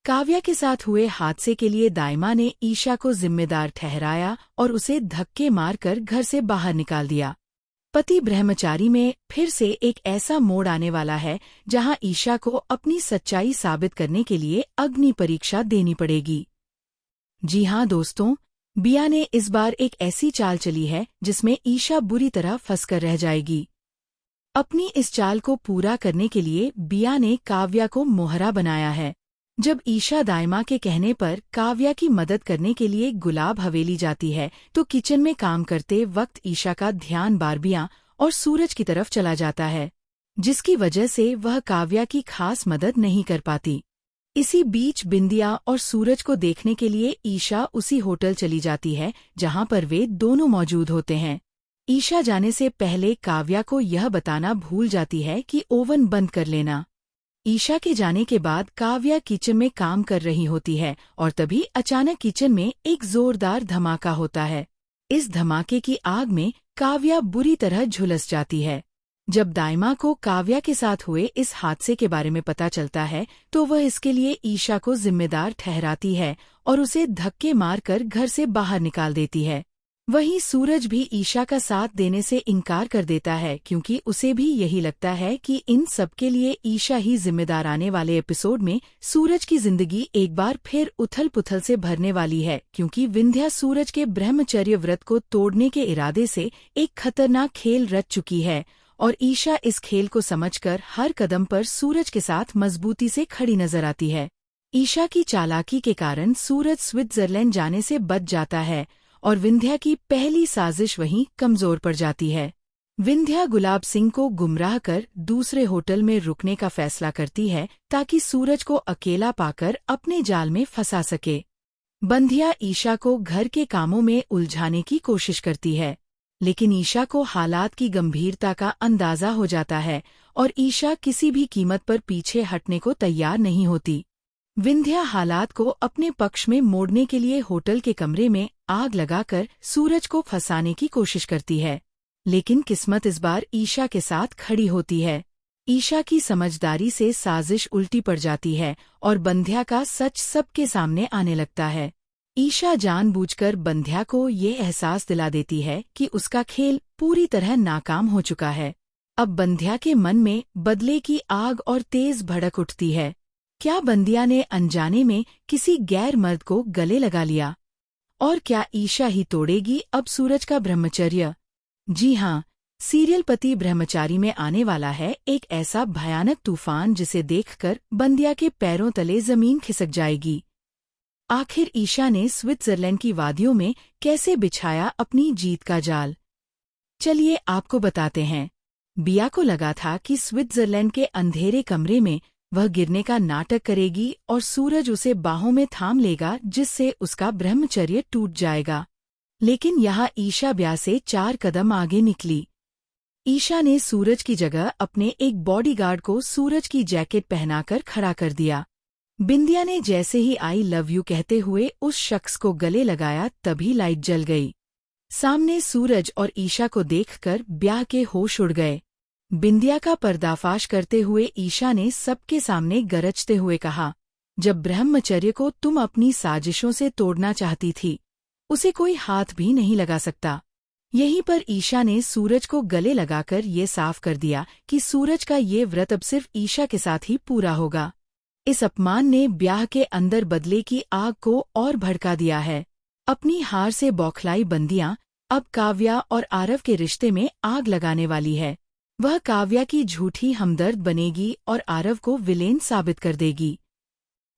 काव्या के साथ हुए हादसे के लिए दाइमा ने ईशा को जिम्मेदार ठहराया और उसे धक्के मारकर घर से बाहर निकाल दिया। पति ब्रह्मचारी में फिर से एक ऐसा मोड़ आने वाला है जहां ईशा को अपनी सच्चाई साबित करने के लिए अग्नि परीक्षा देनी पड़ेगी। जी हां दोस्तों, बिया ने इस बार एक ऐसी चाल चली है जिसमें ईशा बुरी तरह फंसकर रह जाएगी। अपनी इस चाल को पूरा करने के लिए बिया ने काव्या को मोहरा बनाया है। जब ईशा दाइमा के कहने पर काव्या की मदद करने के लिए गुलाब हवेली जाती है तो किचन में काम करते वक्त ईशा का ध्यान बारबियां और सूरज की तरफ चला जाता है, जिसकी वजह से वह काव्या की खास मदद नहीं कर पाती। इसी बीच बिंदिया और सूरज को देखने के लिए ईशा उसी होटल चली जाती है जहां पर वे दोनों मौजूद होते हैं। ईशा जाने से पहले काव्या को यह बताना भूल जाती है कि ओवन बंद कर लेना। ईशा के जाने के बाद काव्या किचन में काम कर रही होती है और तभी अचानक किचन में एक जोरदार धमाका होता है। इस धमाके की आग में काव्या बुरी तरह झुलस जाती है। जब दाइमा को काव्या के साथ हुए इस हादसे के बारे में पता चलता है तो वह इसके लिए ईशा को जिम्मेदार ठहराती है और उसे धक्के मारकर घर से बाहर निकाल देती है। वहीं सूरज भी ईशा का साथ देने से इनकार कर देता है क्योंकि उसे भी यही लगता है कि इन सब के लिए ईशा ही जिम्मेदार। आने वाले एपिसोड में सूरज की जिंदगी एक बार फिर उथल-पुथल से भरने वाली है क्योंकि विंध्या सूरज के ब्रह्मचर्य व्रत को तोड़ने के इरादे से एक खतरनाक खेल रच चुकी है और ईशा इस खेल को समझकर हर कदम पर सूरज के साथ मजबूती से खड़ी नजर आती है। ईशा की चालाकी के कारण सूरज स्विट्जरलैंड जाने से बच जाता है और विंध्या की पहली साजिश वहीं कमजोर पड़ जाती है। विंध्या गुलाब सिंह को गुमराह कर दूसरे होटल में रुकने का फैसला करती है ताकि सूरज को अकेला पाकर अपने जाल में फंसा सके। बंधिया ईशा को घर के कामों में उलझाने की कोशिश करती है, लेकिन ईशा को हालात की गंभीरता का अंदाजा हो जाता है और ईशा किसी भी कीमत पर पीछे हटने को तैयार नहीं होती। विंध्या हालात को अपने पक्ष में मोड़ने के लिए होटल के कमरे में आग लगाकर सूरज को फंसाने की कोशिश करती है, लेकिन किस्मत इस बार ईशा के साथ खड़ी होती है। ईशा की समझदारी से साजिश उल्टी पड़ जाती है और बंध्या का सच सबके सामने आने लगता है। ईशा जानबूझकर बंध्या को ये एहसास दिला देती है कि उसका खेल पूरी तरह नाकाम हो चुका है। अब बंध्या के मन में बदले की आग और तेज भड़क उठती है। क्या बंध्या ने अनजाने में किसी गैर मर्द को गले लगा लिया? और क्या ईशा ही तोड़ेगी अब सूरज का ब्रह्मचर्य? जी हाँ, सीरियल पति ब्रह्मचारी में आने वाला है एक ऐसा भयानक तूफान जिसे देखकर बंध्या के पैरों तले जमीन खिसक जाएगी। आखिर ईशा ने स्विट्जरलैंड की वादियों में कैसे बिछाया अपनी जीत का जाल? चलिए आपको बताते हैं। बिया को लगा था कि स्विट्जरलैंड के अंधेरे कमरे में वह गिरने का नाटक करेगी और सूरज उसे बाहों में थाम लेगा जिससे उसका ब्रह्मचर्य टूट जाएगा। लेकिन यहाँ ईशा ब्या से 4 कदम आगे निकली। ईशा ने सूरज की जगह अपने एक बॉडीगार्ड को सूरज की जैकेट पहनाकर खड़ा कर दिया। बिंदिया ने जैसे ही आई लव यू कहते हुए उस शख्स को गले लगाया तभी लाइट जल गई। सामने सूरज और ईशा को देखकर ब्या के होश उड़ गए। बिंदिया का पर्दाफाश करते हुए ईशा ने सबके सामने गरजते हुए कहा, जब ब्रह्मचर्य को तुम अपनी साजिशों से तोड़ना चाहती थी, उसे कोई हाथ भी नहीं लगा सकता। यहीं पर ईशा ने सूरज को गले लगाकर ये साफ कर दिया कि सूरज का ये व्रत अब सिर्फ ईशा के साथ ही पूरा होगा। इस अपमान ने ब्याह के अंदर बदले की आग को और भड़का दिया है। अपनी हार से बौखलाई बंदियां अब काव्या और आरव के रिश्ते में आग लगाने वाली है। वह काव्या की झूठी हमदर्द बनेगी और आरव को विलेन साबित कर देगी।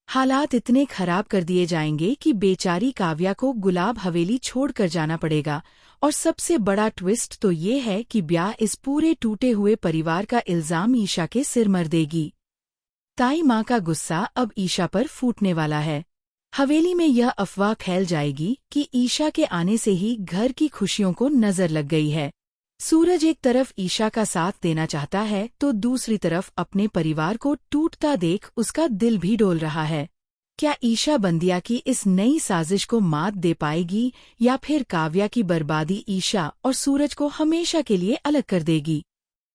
हालात इतने खराब कर दिए जाएंगे कि बेचारी काव्या को गुलाब हवेली छोड़कर जाना पड़ेगा। और सबसे बड़ा ट्विस्ट तो ये है कि ब्या इस पूरे टूटे हुए परिवार का इल्जाम ईशा के सिर मर देगी। ताई माँ का गुस्सा अब ईशा पर फूटने वाला है। हवेली में यह अफवाह फैल जाएगी कि ईशा के आने से ही घर की खुशियों को नजर लग गई है। सूरज एक तरफ ईशा का साथ देना चाहता है तो दूसरी तरफ अपने परिवार को टूटता देख उसका दिल भी डोल रहा है। क्या ईशा बंदिया की इस नई साजिश को मात दे पाएगी या फिर काव्या की बर्बादी ईशा और सूरज को हमेशा के लिए अलग कर देगी?